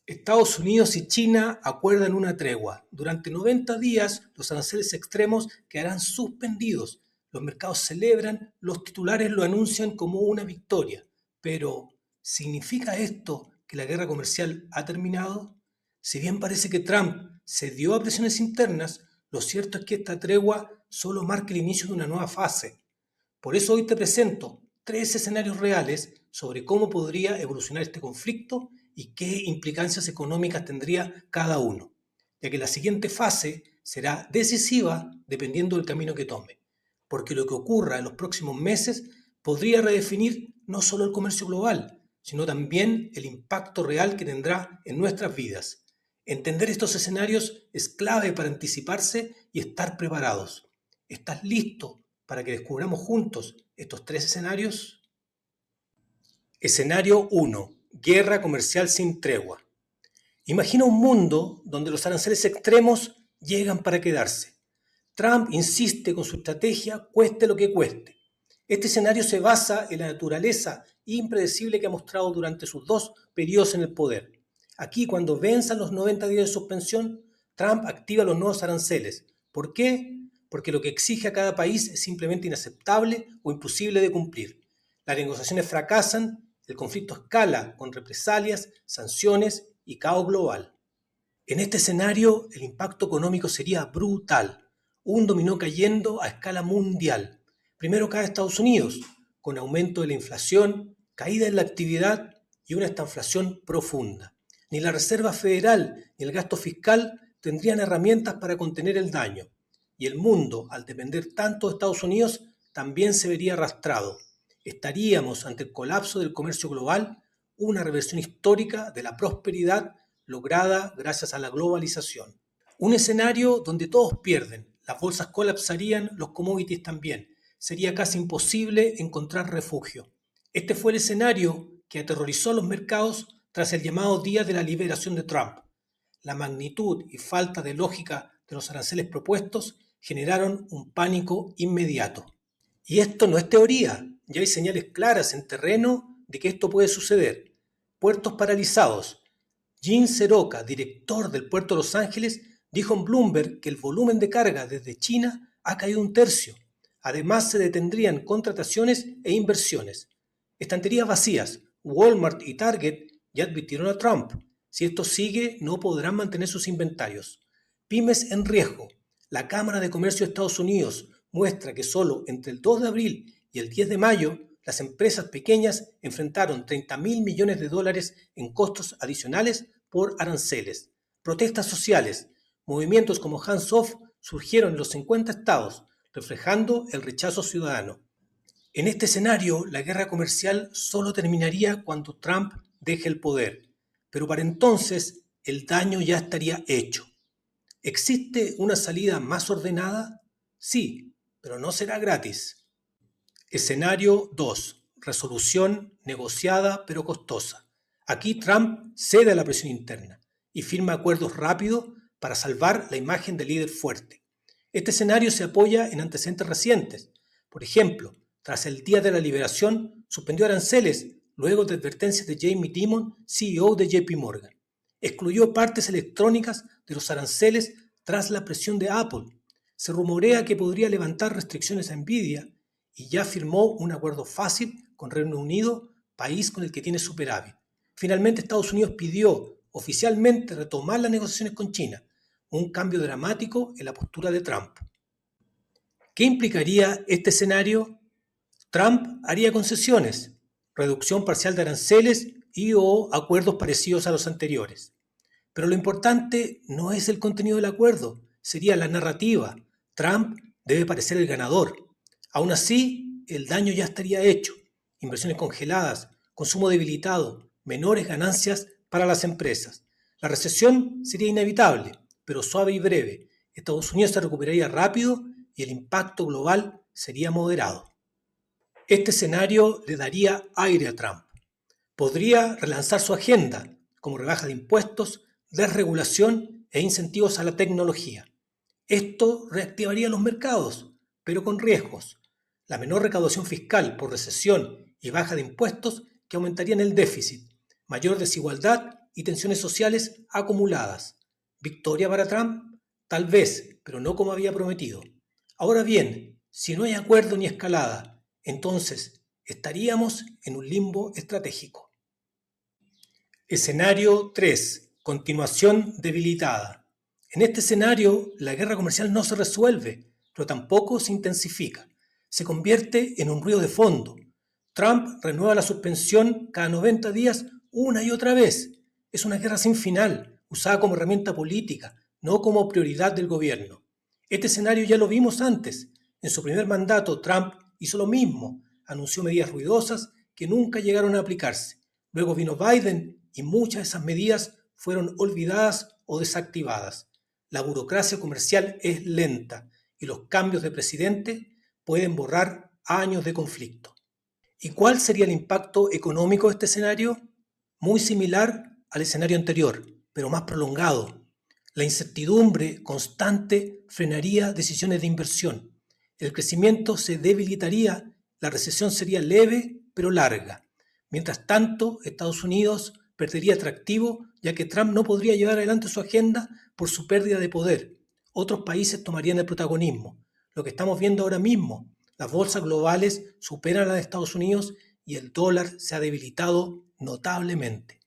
Estados Unidos y China acuerdan una tregua. Durante 90 días, los aranceles extremos quedarán suspendidos. Los mercados celebran, los titulares lo anuncian como una victoria. Pero, ¿significa esto que la guerra comercial ha terminado? Si bien parece que Trump cedió a presiones internas, lo cierto es que esta tregua solo marca el inicio de una nueva fase. Por eso hoy te presento tres escenarios reales sobre cómo podría evolucionar este conflicto y qué implicancias económicas tendría cada uno, ya que la siguiente fase será decisiva dependiendo del camino que tome, porque lo que ocurra en los próximos meses podría redefinir no solo el comercio global, sino también el impacto real que tendrá en nuestras vidas. Entender estos escenarios es clave para anticiparse y estar preparados. ¿Estás listo para que descubramos juntos estos tres escenarios? Escenario 1. Guerra comercial sin tregua. Imagina un mundo donde los aranceles extremos llegan para quedarse. Trump insiste con su estrategia, cueste lo que cueste. Este escenario se basa en la naturaleza impredecible que ha mostrado durante sus dos periodos en el poder. Aquí, cuando venzan los 90 días de suspensión, Trump activa los nuevos aranceles. ¿Por qué? Porque lo que exige a cada país es simplemente inaceptable o imposible de cumplir. Las negociaciones fracasan, el conflicto escala con represalias, sanciones y caos global. En este escenario, el impacto económico sería brutal. Un dominó cayendo a escala mundial. Primero cae Estados Unidos, con aumento de la inflación, caída en la actividad y una estanflación profunda. Ni la Reserva Federal ni el gasto fiscal tendrían herramientas para contener el daño. Y el mundo, al depender tanto de Estados Unidos, también se vería arrastrado. Estaríamos ante el colapso del comercio global, una reversión histórica de la prosperidad lograda gracias a la globalización. Un escenario donde todos pierden, las bolsas colapsarían, los commodities también. Sería casi imposible encontrar refugio. Este fue el escenario que aterrorizó a los mercados tras el llamado Día de la Liberación de Trump. La magnitud y falta de lógica de los aranceles propuestos generaron un pánico inmediato. Y esto no es teoría, ya hay señales claras en terreno de que esto puede suceder. Puertos paralizados. Gene Seroka, director del puerto de Los Ángeles, dijo en Bloomberg que el volumen de carga desde China ha caído un tercio. Además, se detendrían contrataciones e inversiones. Estanterías vacías. Walmart y Target ya advirtieron a Trump. Si esto sigue, no podrán mantener sus inventarios. Pymes en riesgo. La Cámara de Comercio de Estados Unidos muestra que solo entre el 2 de abril y el 10 de mayo las empresas pequeñas enfrentaron 30.000 millones de dólares en costos adicionales por aranceles. Protestas sociales. Movimientos como Hands Off surgieron en los 50 estados, reflejando el rechazo ciudadano. En este escenario, la guerra comercial solo terminaría cuando Trump deje el poder, pero para entonces el daño ya estaría hecho. ¿Existe una salida más ordenada? Sí, pero no será gratis. Escenario 2. Resolución negociada pero costosa. Aquí Trump cede a la presión interna y firma acuerdos rápidos para salvar la imagen del líder fuerte. Este escenario se apoya en antecedentes recientes. Por ejemplo, tras el Día de la Liberación, suspendió aranceles luego de advertencias de Jamie Dimon, CEO de JP Morgan. Excluyó partes electrónicas de los aranceles tras la presión de Apple. Se rumorea que podría levantar restricciones a Nvidia y ya firmó un acuerdo fácil con Reino Unido, país con el que tiene superávit. Finalmente, Estados Unidos pidió oficialmente retomar las negociaciones con China, un cambio dramático en la postura de Trump. ¿Qué implicaría este escenario? Trump haría concesiones, reducción parcial de aranceles y o acuerdos parecidos a los anteriores. Pero lo importante no es el contenido del acuerdo, sería la narrativa. Trump debe parecer el ganador. Aún así, el daño ya estaría hecho. Inversiones congeladas, consumo debilitado, menores ganancias para las empresas. La recesión sería inevitable, pero suave y breve. Estados Unidos se recuperaría rápido y el impacto global sería moderado. Este escenario le daría aire a Trump. Podría relanzar su agenda, como rebaja de impuestos, desregulación e incentivos a la tecnología. Esto reactivaría los mercados, pero con riesgos. La menor recaudación fiscal por recesión y baja de impuestos que aumentarían el déficit, mayor desigualdad y tensiones sociales acumuladas. ¿Victoria para Trump? Tal vez, pero no como había prometido. Ahora bien, si no hay acuerdo ni escalada, entonces estaríamos en un limbo estratégico. Escenario 3. Continuación debilitada. En este escenario, la guerra comercial no se resuelve, pero tampoco se intensifica. Se convierte en un ruido de fondo. Trump renueva la suspensión cada 90 días una y otra vez. Es una guerra sin final, usada como herramienta política, no como prioridad del gobierno. Este escenario ya lo vimos antes. En su primer mandato, Trump hizo lo mismo, anunció medidas ruidosas que nunca llegaron a aplicarse. Luego vino Biden y muchas de esas medidas fueron olvidadas o desactivadas. La burocracia comercial es lenta y los cambios de presidente pueden borrar años de conflicto. ¿Y cuál sería el impacto económico de este escenario? Muy similar al escenario anterior, pero más prolongado. La incertidumbre constante frenaría decisiones de inversión. El crecimiento se debilitaría, la recesión sería leve pero larga. Mientras tanto, Estados Unidos perdería atractivo ya que Trump no podría llevar adelante su agenda por su pérdida de poder. Otros países tomarían el protagonismo. Lo que estamos viendo ahora mismo, las bolsas globales superan a las de Estados Unidos y el dólar se ha debilitado notablemente.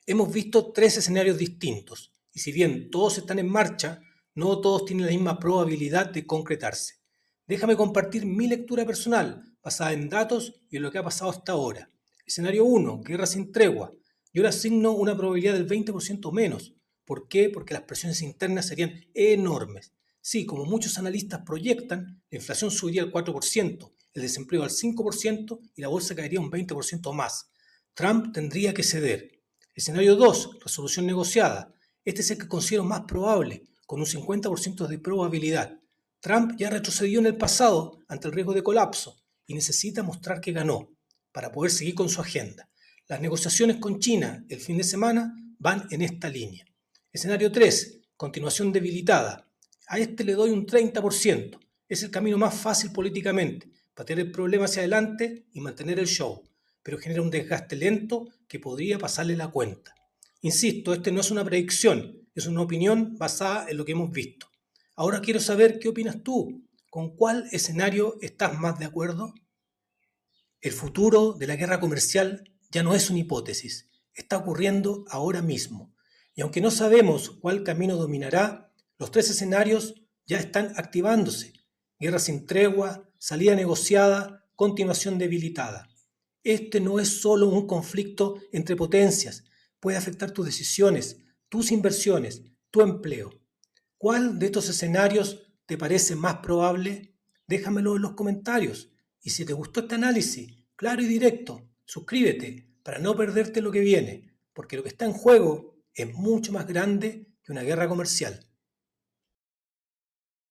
Hemos visto tres escenarios distintos y si bien todos están en marcha, no todos tienen la misma probabilidad de concretarse. Déjame compartir mi lectura personal basada en datos y en lo que ha pasado hasta ahora. Escenario 1, guerra sin tregua. Yo le asigno una probabilidad del 20% menos. ¿Por qué? Porque las presiones internas serían enormes. Sí, como muchos analistas proyectan, la inflación subiría al 4%, el desempleo al 5% y la bolsa caería un 20% más. Trump tendría que ceder. Escenario 2, resolución negociada. Este es el que considero más probable, con un 50% de probabilidad. Trump ya retrocedió en el pasado ante el riesgo de colapso y necesita mostrar que ganó para poder seguir con su agenda. Las negociaciones con China el fin de semana van en esta línea. Escenario 3, continuación debilitada. A este le doy un 30%. Es el camino más fácil políticamente, patear el problema hacia adelante y mantener el show, pero genera un desgaste lento que podría pasarle la cuenta. Insisto, este no es una predicción, es una opinión basada en lo que hemos visto. Ahora quiero saber qué opinas tú. ¿Con cuál escenario estás más de acuerdo? El futuro de la guerra comercial ya no es una hipótesis, está ocurriendo ahora mismo. Y aunque no sabemos cuál camino dominará, los tres escenarios ya están activándose. Guerra sin tregua, salida negociada, continuación debilitada. Este no es solo un conflicto entre potencias, puede afectar tus decisiones, tus inversiones, tu empleo. ¿Cuál de estos escenarios te parece más probable? Déjamelo en los comentarios. Y si te gustó este análisis, claro y directo, suscríbete para no perderte lo que viene, porque lo que está en juego es mucho más grande que una guerra comercial.